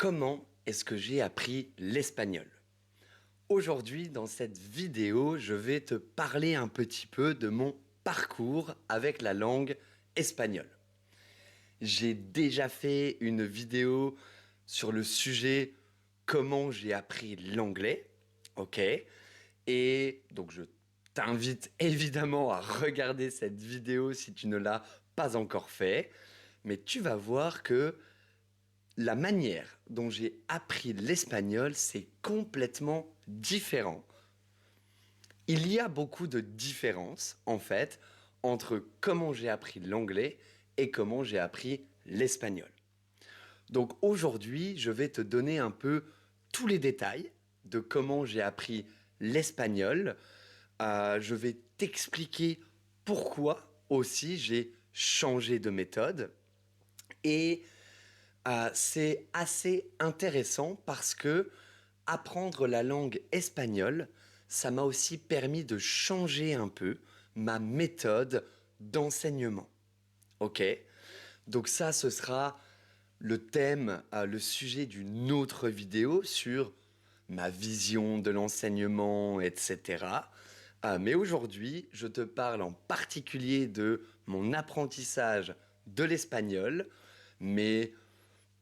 Comment est-ce que j'ai appris l'espagnol? Aujourd'hui, dans cette vidéo, je vais te parler un petit peu de mon parcours avec la langue espagnole. J'ai déjà fait une vidéo sur le sujet comment j'ai appris l'anglais, ok? Et donc je t'invite évidemment à regarder cette vidéo si tu ne l'as pas encore fait, mais tu vas voir que la manière dont j'ai appris l'espagnol, c'est complètement différent. Il y a beaucoup de différences, en fait, entre comment j'ai appris l'anglais et comment j'ai appris l'espagnol. Donc aujourd'hui, je vais te donner un peu tous les détails de comment j'ai appris l'espagnol. Je vais t'expliquer pourquoi aussi j'ai changé de méthode. Et c'est assez intéressant parce que apprendre la langue espagnole, ça m'a aussi permis de changer un peu ma méthode d'enseignement. Ok? Donc ça, ce sera le thème, le sujet d'une autre vidéo sur ma vision de l'enseignement, etc. Mais aujourd'hui, je te parle en particulier de mon apprentissage de l'espagnol, mais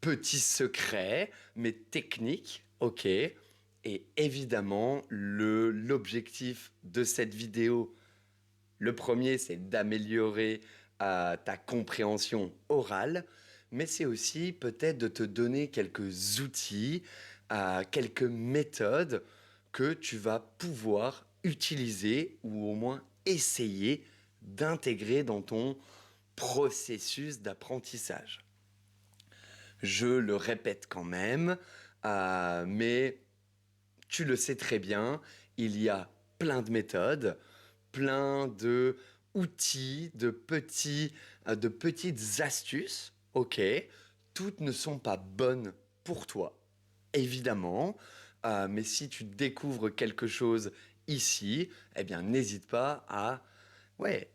petits secrets, mais techniques, ok. Et évidemment, l'objectif de cette vidéo, le premier, c'est d'améliorer ta compréhension orale, mais c'est aussi peut-être de te donner quelques outils, quelques méthodes que tu vas pouvoir utiliser ou au moins essayer d'intégrer dans ton processus d'apprentissage. Je le répète quand même, mais tu le sais très bien, il y a plein de méthodes, plein de outils, de petites astuces, ok? Toutes ne sont pas bonnes pour toi, évidemment, mais si tu découvres quelque chose ici, eh bien n'hésite pas à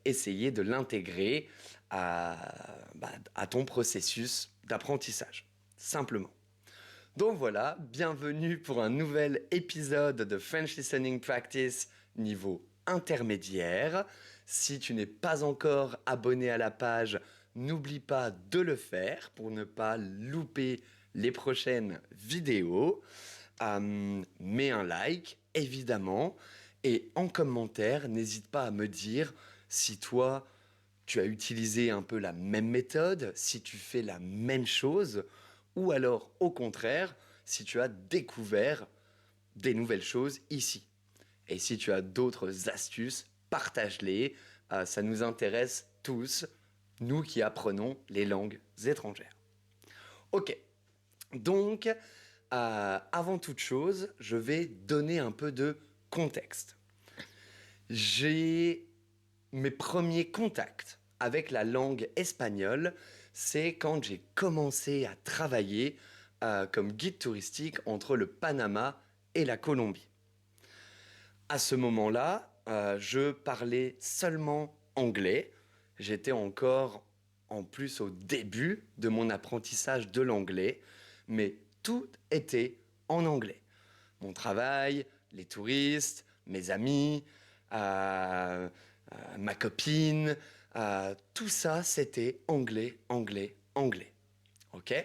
essayer de l'intégrer à ton processus d'apprentissage, simplement. Donc voilà, bienvenue pour un nouvel épisode de French Listening Practice niveau intermédiaire. Si tu n'es pas encore abonné à la page, n'oublie pas de le faire pour ne pas louper les prochaines vidéos. Mets un like, évidemment, et en commentaire, n'hésite pas à me dire si toi, tu as utilisé un peu la même méthode, si tu fais la même chose, ou alors au contraire, si tu as découvert des nouvelles choses ici. Et si tu as d'autres astuces, partage-les. Ça nous intéresse tous, nous qui apprenons les langues étrangères. Ok, donc avant toute chose, je vais donner un peu de contexte. J'ai mes premiers contacts avec la langue espagnole, c'est quand j'ai commencé à travailler comme guide touristique entre le Panama et la Colombie. À ce moment-là, je parlais seulement anglais. J'étais encore en plus au début de mon apprentissage de l'anglais, mais tout était en anglais. Mon travail, les touristes, mes amis, ma copine, tout ça, c'était anglais, anglais, anglais. Ok?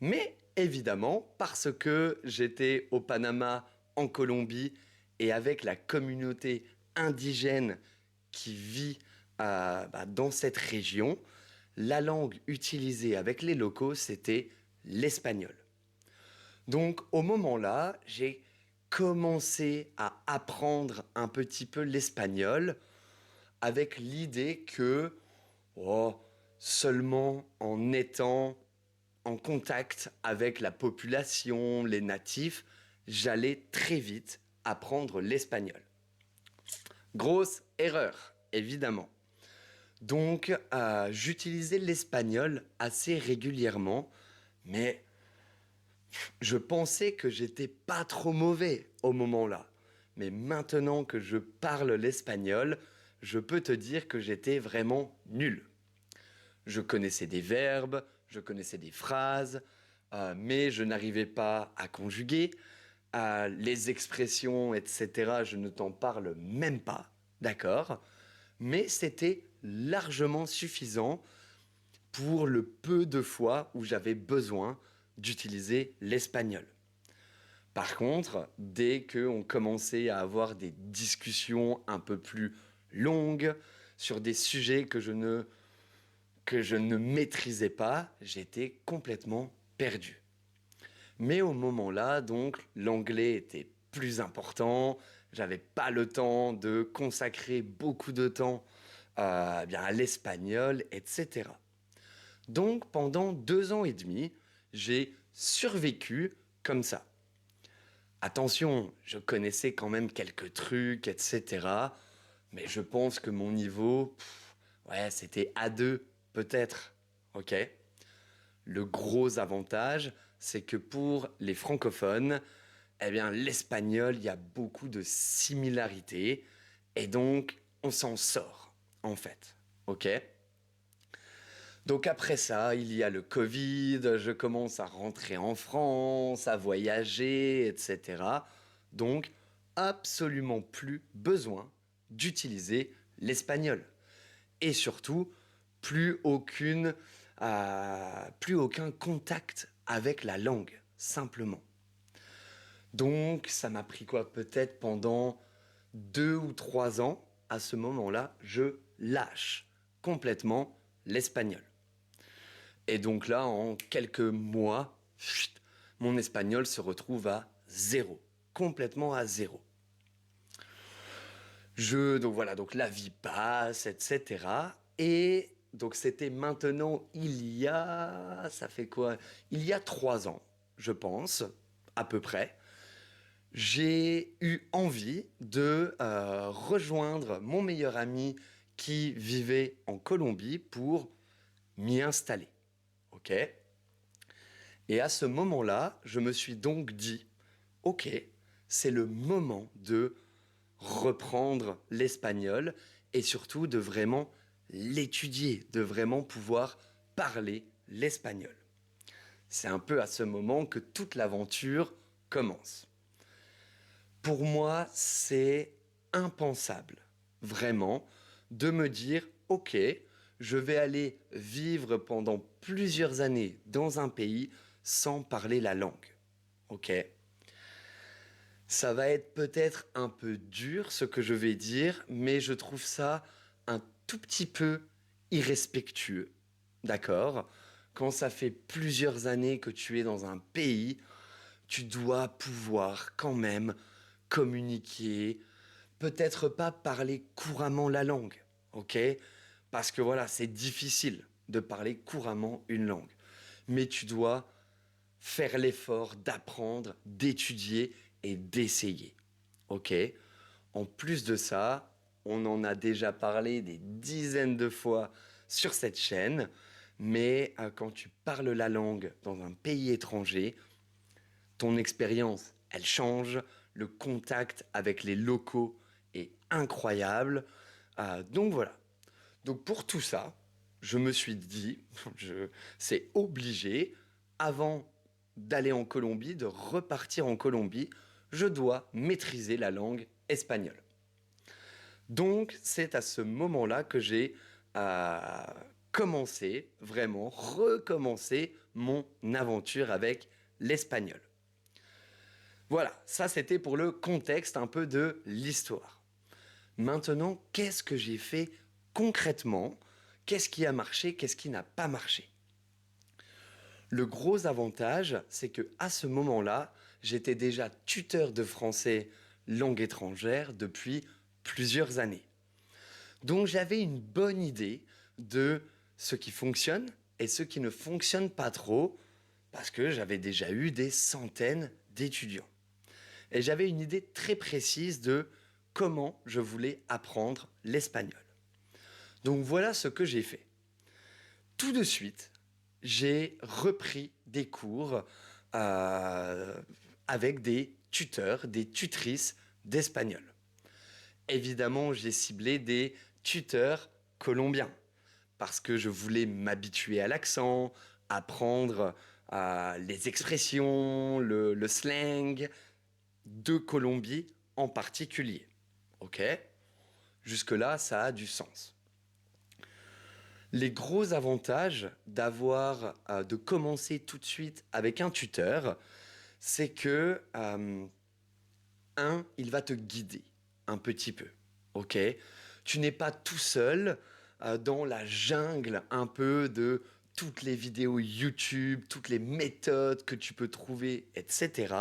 Mais évidemment, parce que j'étais au Panama, en Colombie, et avec la communauté indigène qui vit dans cette région, la langue utilisée avec les locaux, c'était l'espagnol. Donc au moment-là, j'ai commencé à apprendre un petit peu l'espagnol avec l'idée que seulement en étant en contact avec la population, les natifs, j'allais très vite apprendre l'espagnol. Grosse erreur, évidemment. Donc, j'utilisais l'espagnol assez régulièrement, mais je pensais que j'étais pas trop mauvais au moment-là. Mais maintenant que je parle l'espagnol, je peux te dire que j'étais vraiment nul. Je connaissais des verbes, je connaissais des phrases, mais je n'arrivais pas à conjuguer. Les expressions, etc., je ne t'en parle même pas, d'accord? Mais c'était largement suffisant pour le peu de fois où j'avais besoin d'utiliser l'espagnol. Par contre, dès qu'on commençait à avoir des discussions un peu plus longues sur des sujets que je ne maîtrisais pas, j'étais complètement perdu. Mais au moment-là, donc, l'anglais était plus important. J'avais pas le temps de consacrer beaucoup de temps bien, à l'espagnol, etc. Donc, pendant 2 ans et demi, j'ai survécu comme ça. Attention, je connaissais quand même quelques trucs, etc. Mais je pense que mon niveau, ouais, c'était A2, peut-être. Ok. Le gros avantage, c'est que pour les francophones, eh bien, l'espagnol, il y a beaucoup de similarités. Et donc, on s'en sort, en fait. Ok. Donc après ça, il y a le Covid, je commence à rentrer en France, à voyager, etc. Donc, absolument plus besoin d'utiliser l'espagnol. Et surtout, plus aucun contact avec la langue, simplement. Donc, ça m'a pris quoi? Peut-être pendant 2 ou 3 ans, à ce moment-là, je lâche complètement l'espagnol. Et donc là, en quelques mois, mon espagnol se retrouve à zéro, complètement à zéro. Donc voilà, donc la vie passe, etc. Et donc c'était maintenant, ça fait quoi? Il y a 3 ans, je pense, à peu près. J'ai eu envie de rejoindre mon meilleur ami qui vivait en Colombie pour m'y installer. Ok. Et à ce moment-là, je me suis donc dit, ok, c'est le moment de reprendre l'espagnol et surtout de vraiment l'étudier, de vraiment pouvoir parler l'espagnol. C'est un peu à ce moment que toute l'aventure commence. Pour moi, c'est impensable, vraiment, de me dire, ok, je vais aller vivre pendant plusieurs années dans un pays sans parler la langue. Ok. Ça va être peut-être un peu dur ce que je vais dire, mais je trouve ça un tout petit peu irrespectueux. D'accord? Quand ça fait plusieurs années que tu es dans un pays, tu dois pouvoir quand même communiquer, peut-être pas parler couramment la langue, ok? Parce que voilà, c'est difficile de parler couramment une langue. Mais tu dois faire l'effort d'apprendre, d'étudier et d'essayer. Ok. En plus de ça, on en a déjà parlé des dizaines de fois sur cette chaîne, mais quand tu parles la langue dans un pays étranger, ton expérience, elle change, le contact avec les locaux est incroyable. Donc voilà. Donc pour tout ça, je me suis dit, c'est obligé, avant d'aller en Colombie, de repartir en Colombie, je dois maîtriser la langue espagnole. Donc c'est à ce moment-là que j'ai euh, commencé, vraiment recommencé mon aventure avec l'espagnol. Voilà, ça c'était pour le contexte un peu de l'histoire. Maintenant, qu'est-ce que j'ai fait concrètement? Qu'est-ce qui a marché? Qu'est-ce qui n'a pas marché? Le gros avantage, c'est que à ce moment-là, j'étais déjà tuteur de français langue étrangère depuis plusieurs années. Donc j'avais une bonne idée de ce qui fonctionne et ce qui ne fonctionne pas trop parce que j'avais déjà eu des centaines d'étudiants. Et j'avais une idée très précise de comment je voulais apprendre l'espagnol. Donc voilà ce que j'ai fait. Tout de suite, j'ai repris des cours euh, avec des tuteurs, des tutrices d'espagnol. Évidemment, j'ai ciblé des tuteurs colombiens parce que je voulais m'habituer à l'accent, apprendre les expressions, le slang de Colombie en particulier. Ok? Jusque-là, ça a du sens. Les gros avantages de commencer tout de suite avec un tuteur, c'est que, il va te guider un petit peu. Ok? Tu n'es pas tout seul dans la jungle un peu de toutes les vidéos YouTube, toutes les méthodes que tu peux trouver, etc.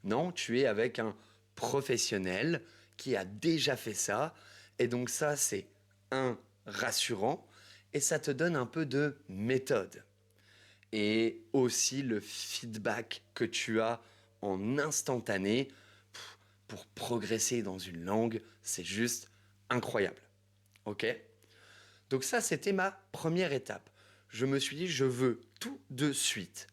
Non, tu es avec un professionnel qui a déjà fait ça. Et donc ça, c'est rassurant et ça te donne un peu de méthode. Et aussi le feedback que tu as en instantané pour progresser dans une langue, c'est juste incroyable. Ok? Donc ça, c'était ma première étape. Je me suis dit, je veux tout de suite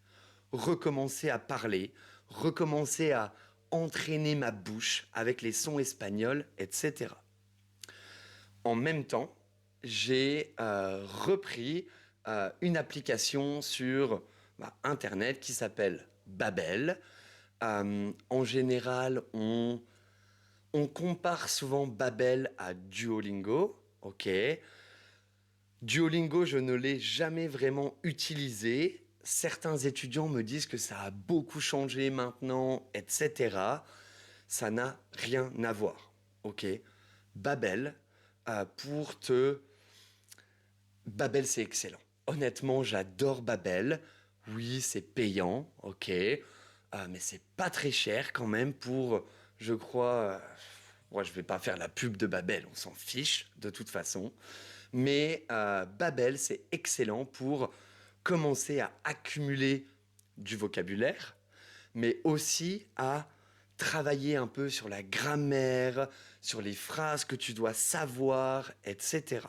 recommencer à parler, recommencer à entraîner ma bouche avec les sons espagnols, etc. En même temps, j'ai repris une application sur Internet qui s'appelle Babel. En général, on compare souvent Babel à Duolingo. Ok. Duolingo, je ne l'ai jamais vraiment utilisé. Certains étudiants me disent que ça a beaucoup changé maintenant, etc. Ça n'a rien à voir. Ok. Babel, pour te Babel, c'est excellent. Honnêtement, j'adore Babel. Oui, c'est payant, ok. Mais c'est pas très cher quand même pour, je crois... moi, je vais pas faire la pub de Babel, on s'en fiche de toute façon. Mais Babel, c'est excellent pour commencer à accumuler du vocabulaire, mais aussi à travailler un peu sur la grammaire, sur les phrases que tu dois savoir, etc.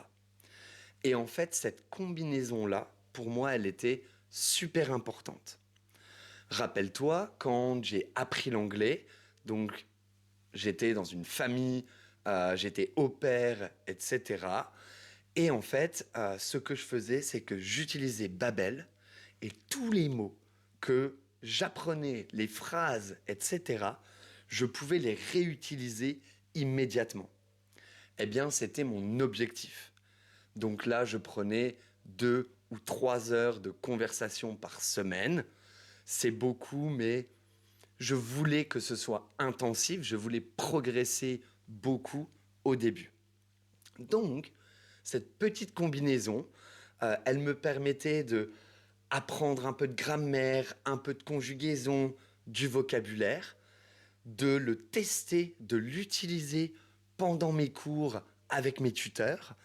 Et en fait, cette combinaison-là, pour moi, elle était super importante. Rappelle-toi, quand j'ai appris l'anglais, donc j'étais dans une famille, j'étais au pair, etc. Et en fait, ce que je faisais, c'est que j'utilisais Babel et tous les mots que j'apprenais, les phrases, etc., je pouvais les réutiliser immédiatement. Eh bien, c'était mon objectif. Donc là, je prenais 2 ou 3 heures de conversation par semaine. C'est beaucoup, mais je voulais que ce soit intensif, je voulais progresser beaucoup au début. Donc, cette petite combinaison, elle me permettait de apprendre un peu de grammaire, un peu de conjugaison, du vocabulaire, de le tester, de l'utiliser pendant mes cours avec mes tuteurs.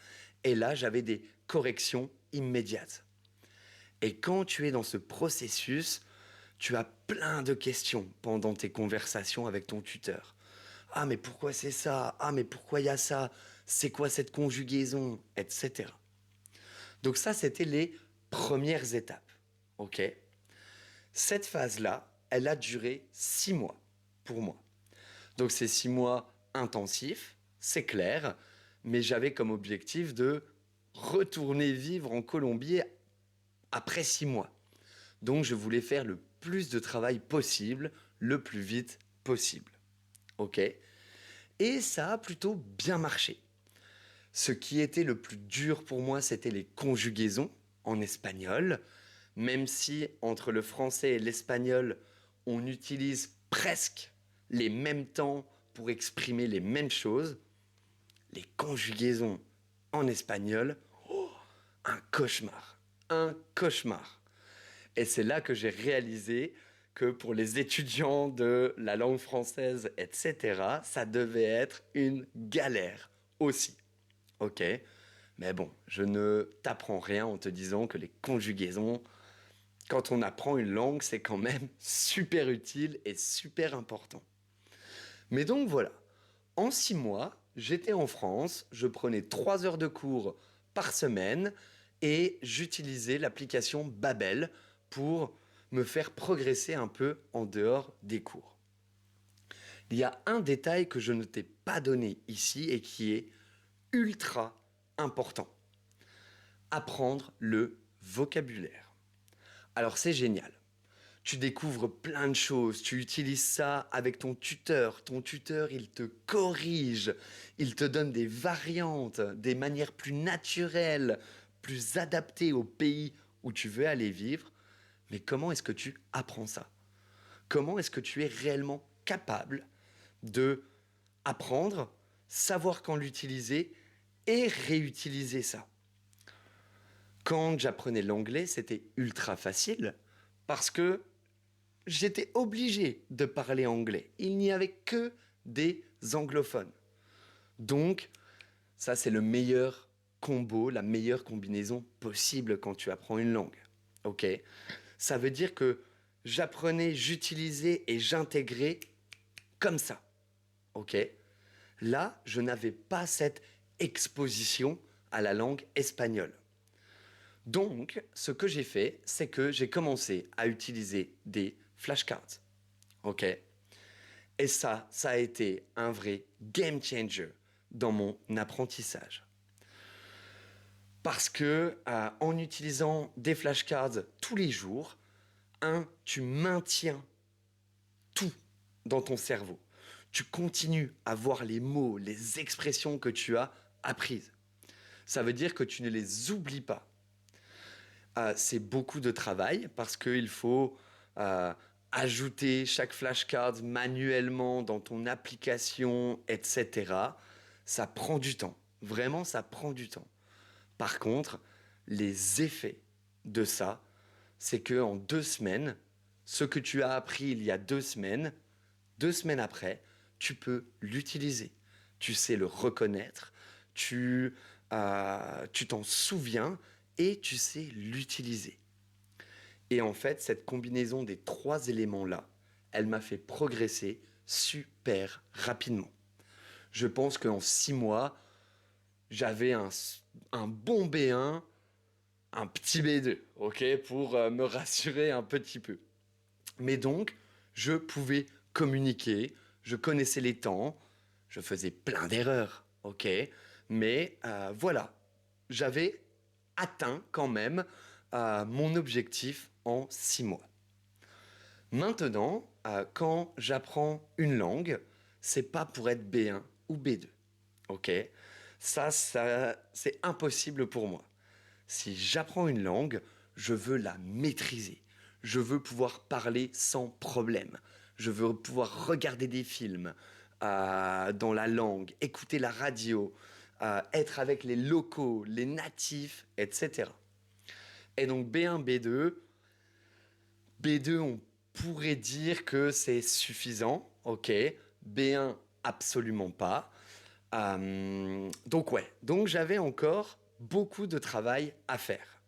Et là, j'avais des corrections immédiates. Et quand tu es dans ce processus, tu as plein de questions pendant tes conversations avec ton tuteur. Ah, mais pourquoi c'est ça? Ah, mais pourquoi il y a ça? C'est quoi cette conjugaison? Etc. Donc ça, c'était les premières étapes. OK? Cette phase-là, elle a duré 6 mois pour moi. Donc c'est 6 mois intensifs, c'est clair, mais j'avais comme objectif de retourner vivre en Colombie après 6 mois. Donc je voulais faire le plus de travail possible, le plus vite possible. Ok? Et ça a plutôt bien marché. Ce qui était le plus dur pour moi, c'était les conjugaisons en espagnol. Même si entre le français et l'espagnol, on utilise presque les mêmes temps pour exprimer les mêmes choses, les conjugaisons en espagnol, un cauchemar. Un cauchemar. Et c'est là que j'ai réalisé que pour les étudiants de la langue française, etc., ça devait être une galère aussi. Ok? Mais bon, je ne t'apprends rien en te disant que les conjugaisons, quand on apprend une langue, c'est quand même super utile et super important. Mais donc voilà, en 6 mois, j'étais en France, je prenais 3 heures de cours par semaine et j'utilisais l'application Babel pour me faire progresser un peu en dehors des cours. Il y a un détail que je ne t'ai pas donné ici et qui est ultra important. Apprendre le vocabulaire. Alors c'est génial. Tu découvres plein de choses, tu utilises ça avec ton tuteur. Ton tuteur, il te corrige, il te donne des variantes, des manières plus naturelles, plus adaptées au pays où tu veux aller vivre. Mais comment est-ce que tu apprends ça? Comment est-ce que tu es réellement capable de apprendre, savoir quand l'utiliser et réutiliser ça? Quand j'apprenais l'anglais, c'était ultra facile parce que j'étais obligé de parler anglais. Il n'y avait que des anglophones. Donc, ça, c'est le meilleur combo, la meilleure combinaison possible quand tu apprends une langue. Ok? Ça veut dire que j'apprenais, j'utilisais et j'intégrais comme ça. Ok? Là, je n'avais pas cette exposition à la langue espagnole. Donc, ce que j'ai fait, c'est que j'ai commencé à utiliser des flashcards. Ok? Et ça a été un vrai game changer dans mon apprentissage. Parce que en utilisant des flashcards tous les jours, tu maintiens tout dans ton cerveau. Tu continues à voir les mots, les expressions que tu as apprises. Ça veut dire que tu ne les oublies pas. C'est beaucoup de travail parce qu'il faut euh, ajouter chaque flashcard manuellement dans ton application, etc. Ça prend du temps. Vraiment, ça prend du temps. Par contre, les effets de ça, c'est que en 2 semaines, ce que tu as appris il y a 2 semaines, 2 semaines après, tu peux l'utiliser. Tu sais le reconnaître, tu t'en souviens et tu sais l'utiliser. Et en fait, cette combinaison des trois éléments-là, elle m'a fait progresser super rapidement. Je pense qu'en 6 mois, j'avais un bon B1, un petit B2, ok, pour me rassurer un petit peu. Mais donc, je pouvais communiquer, je connaissais les temps, je faisais plein d'erreurs, ok, mais voilà, j'avais atteint quand même mon objectif en 6 mois. Maintenant, quand j'apprends une langue, c'est pas pour être B1 ou B2, ok? Ça, c'est impossible pour moi. Si j'apprends une langue, je veux la maîtriser. Je veux pouvoir parler sans problème. Je veux pouvoir regarder des films dans la langue, écouter la radio, être avec les locaux, les natifs, etc. Et donc B1, B2, B2, on pourrait dire que c'est suffisant, ok. B1, absolument pas. Donc ouais, donc j'avais encore beaucoup de travail à faire.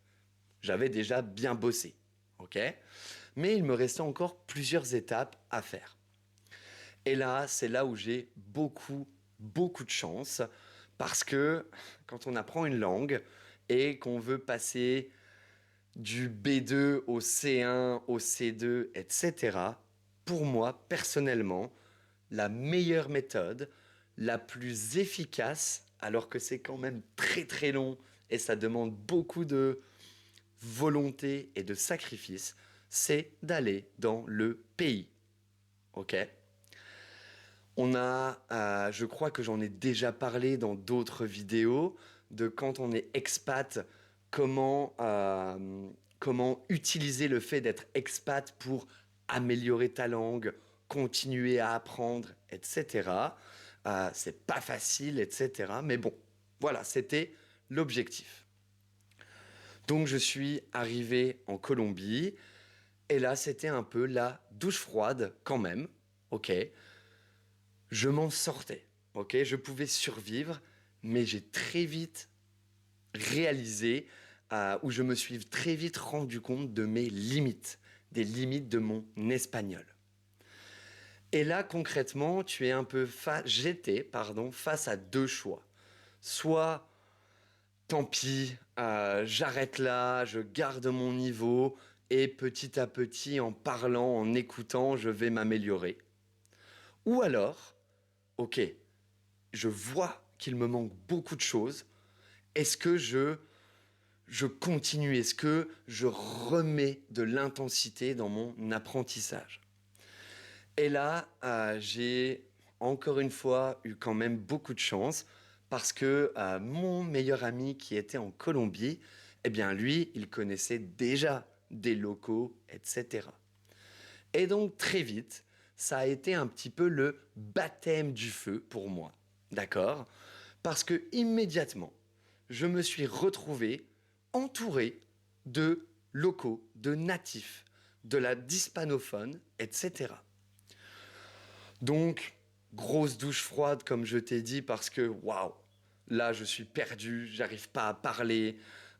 J'avais déjà bien bossé, ok. Mais il me restait encore plusieurs étapes à faire. Et là, c'est là où j'ai beaucoup, beaucoup de chance parce que quand on apprend une langue et qu'on veut passer du B2 au C1, au C2, etc., pour moi, personnellement, la meilleure méthode, la plus efficace, alors que c'est quand même très très long et ça demande beaucoup de volonté et de sacrifice, c'est d'aller dans le pays. Ok? Je crois que j'en ai déjà parlé dans d'autres vidéos, de quand on est expat, comment utiliser le fait d'être expat pour améliorer ta langue, continuer à apprendre, etc. C'est pas facile, etc. Mais bon, voilà, c'était l'objectif. Donc je suis arrivé en Colombie, et là c'était un peu la douche froide quand même, ok? Je m'en sortais, ok? Je pouvais survivre, mais j'ai très vite réalisé, où je me suis très vite rendu compte de mes limites, des limites de mon espagnol. Et là, concrètement, j'étais, face à deux choix. Soit, tant pis, j'arrête là, je garde mon niveau, et petit à petit, en parlant, en écoutant, je vais m'améliorer. Ou alors, ok, je vois qu'il me manque beaucoup de choses. Est-ce que je continue? Est-ce que je remets de l'intensité dans mon apprentissage? Et là, j'ai encore une fois eu quand même beaucoup de chance parce que mon meilleur ami qui était en Colombie, eh bien lui, il connaissait déjà des locaux, etc. Et donc très vite, ça a été un petit peu le baptême du feu pour moi, d'accord? Parce que immédiatement, je me suis retrouvé entouré de locaux, de natifs, de la d'hispanophone, etc. Donc, grosse douche froide, comme je t'ai dit, parce que waouh, là, je suis perdu, j'arrive pas à parler,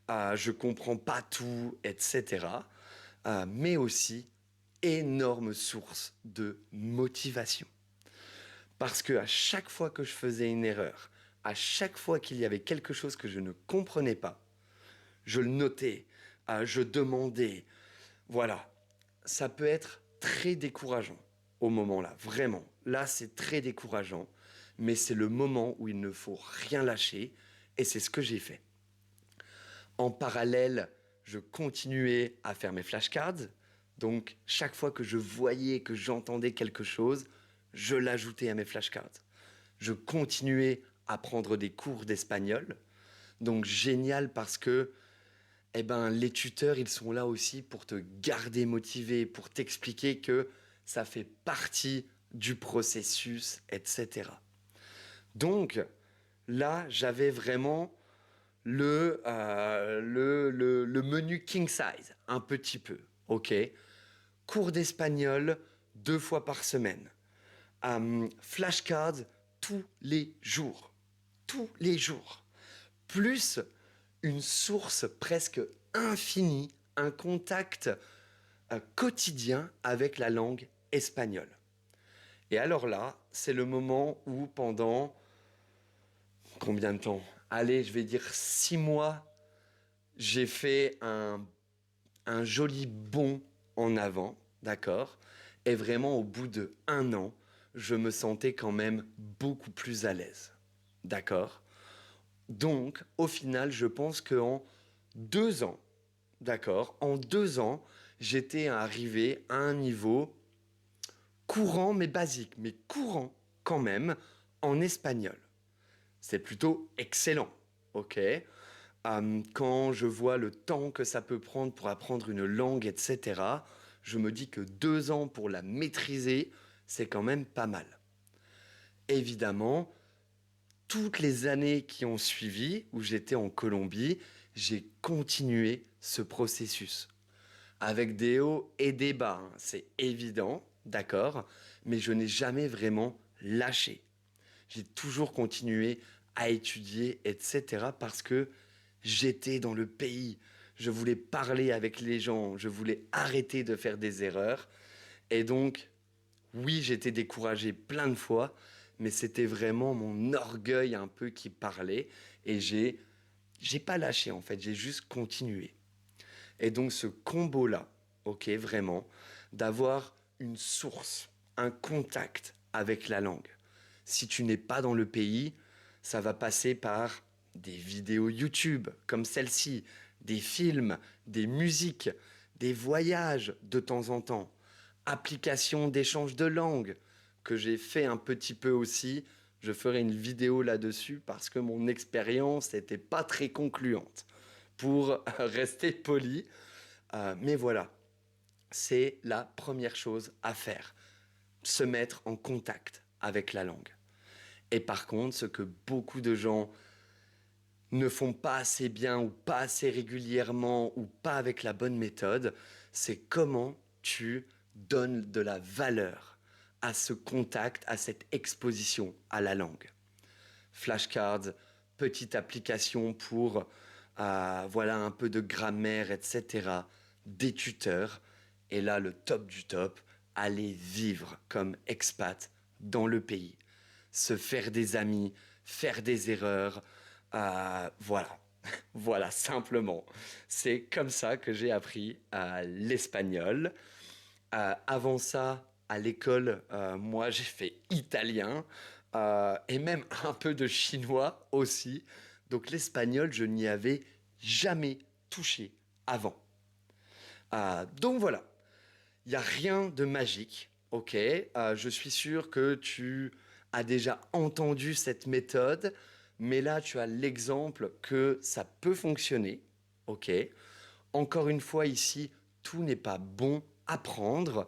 je comprends pas tout, etc. Mais aussi, énorme source de motivation. Parce que à chaque fois que je faisais une erreur, à chaque fois qu'il y avait quelque chose que je ne comprenais pas, je le notais, je demandais. Voilà, ça peut être très décourageant au moment-là, vraiment. Là, c'est très décourageant, mais c'est le moment où il ne faut rien lâcher, et c'est ce que j'ai fait. En parallèle, je continuais à faire mes flashcards, donc chaque fois que je voyais, que j'entendais quelque chose, je l'ajoutais à mes flashcards. Je continuais à prendre des cours d'espagnol, donc génial parce que eh ben, les tuteurs, ils sont là aussi pour te garder motivé, pour t'expliquer que ça fait partie du processus, etc. Donc, là, j'avais vraiment le menu king size, un petit peu, ok? Cours d'espagnol 2 fois par semaine. Flashcards tous les jours. Tous les jours. Plus une source presque infinie, un contact quotidien avec la langue espagnole. Et alors là, c'est le moment où pendant combien de temps? Allez, je vais dire 6 mois, j'ai fait un joli bond en avant, d'accord? Et vraiment, au bout de 1 an, je me sentais quand même beaucoup plus à l'aise, d'accord? Donc, au final, je pense qu'en 2 ans, d'accord, en 2 ans, j'étais arrivé à un niveau courant mais basique, mais courant quand même en espagnol. C'est plutôt excellent, ok? Quand je vois le temps que ça peut prendre pour apprendre une langue, etc., je me dis que 2 ans pour la maîtriser, c'est quand même pas mal. Évidemment, toutes les années qui ont suivi, où j'étais en Colombie, j'ai continué ce processus. Avec des hauts et des bas, hein, c'est évident, d'accord, mais je n'ai jamais vraiment lâché. J'ai toujours continué à étudier, etc., parce que j'étais dans le pays. Je voulais parler avec les gens, je voulais arrêter de faire des erreurs. Et donc, oui, j'étais découragé plein de fois, mais c'était vraiment mon orgueil un peu qui parlait. Et j'ai pas lâché en fait, j'ai juste continué. Et donc ce combo-là, ok, vraiment, d'avoir une source, un contact avec la langue. Si tu n'es pas dans le pays, ça va passer par des vidéos YouTube comme celle-ci, des films, des musiques, des voyages de temps en temps, applications d'échange de langue que j'ai fait un petit peu aussi. Je ferai une vidéo là-dessus parce que mon expérience n'était pas très concluante pour rester poli. Mais voilà, c'est la première chose à faire, se mettre en contact avec la langue. Et par contre, ce que beaucoup de gens ne font pas assez bien ou pas assez régulièrement ou pas avec la bonne méthode, c'est comment tu donnes de la valeur à ce contact, à cette exposition à la langue. Flashcards, petite application pour voilà un peu de grammaire, etc. Des tuteurs. Et là, le top du top, aller vivre comme expat dans le pays. Se faire des amis, faire des erreurs. Voilà. Voilà, simplement. C'est comme ça que j'ai appris l'espagnol. Avant ça, à l'école, moi, j'ai fait italien et même un peu de chinois aussi. Donc l'espagnol, je n'y avais jamais touché avant. Donc voilà, il n'y a rien de magique, ok? Je suis sûr que tu as déjà entendu cette méthode, mais là tu as l'exemple que ça peut fonctionner, ok? Encore une fois ici, tout n'est pas bon à prendre.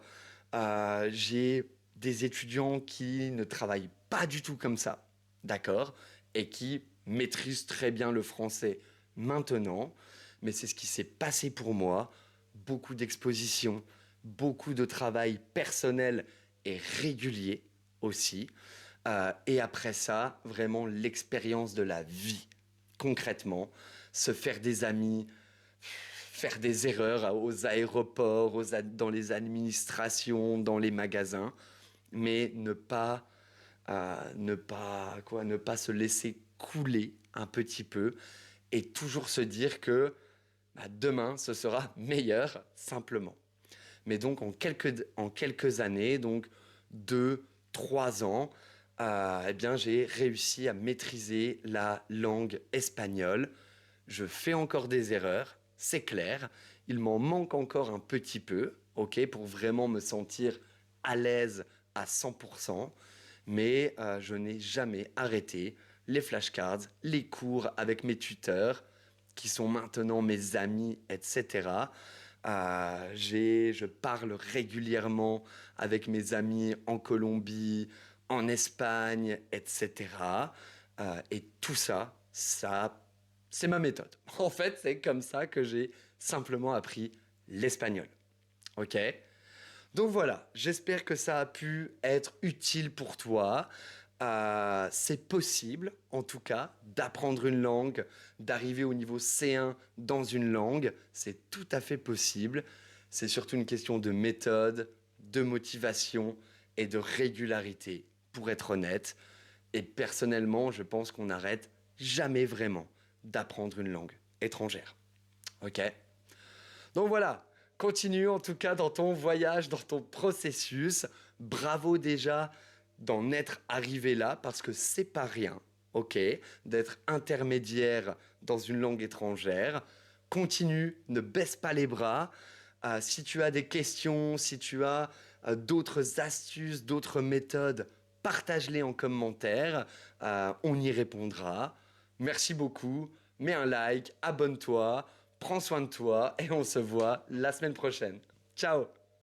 J'ai des étudiants qui ne travaillent pas du tout comme ça, d'accord? Et qui maîtrisent très bien le français maintenant. Mais c'est ce qui s'est passé pour moi. Beaucoup d'expositions, beaucoup de travail personnel et régulier aussi. Et après ça, vraiment l'expérience de la vie, concrètement. Se faire des amis, faire des erreurs aux aéroports, dans les administrations, dans les magasins, mais ne pas se laisser couler un petit peu et toujours se dire que demain ce sera meilleur simplement. Mais donc en quelques années, donc 2, 3 ans, eh bien j'ai réussi à maîtriser la langue espagnole. Je fais encore des erreurs, c'est clair. Il m'en manque encore un petit peu, ok, pour vraiment me sentir à l'aise à 100%. Mais je n'ai jamais arrêté les flashcards, les cours avec mes tuteurs, qui sont maintenant mes amis, etc. Je parle régulièrement avec mes amis en Colombie, en Espagne, etc. Et tout ça, c'est ma méthode. En fait, c'est comme ça que j'ai simplement appris l'espagnol. Ok? Donc voilà, j'espère que ça a pu être utile pour toi. C'est possible, en tout cas, d'apprendre une langue, d'arriver au niveau C1 dans une langue. C'est tout à fait possible. C'est surtout une question de méthode, de motivation et de régularité, pour être honnête. Et personnellement, je pense qu'on n'arrête jamais vraiment d'apprendre une langue étrangère. Ok? Donc voilà, continue en tout cas dans ton voyage, dans ton processus. Bravo déjà d'en être arrivé là parce que c'est pas rien, ok, d'être intermédiaire dans une langue étrangère. Continue, ne baisse pas les bras. Si tu as des questions, si tu as d'autres astuces, d'autres méthodes, partage-les en commentaire. On y répondra. Merci beaucoup. Mets un like, abonne-toi, prends soin de toi et on se voit la semaine prochaine. Ciao!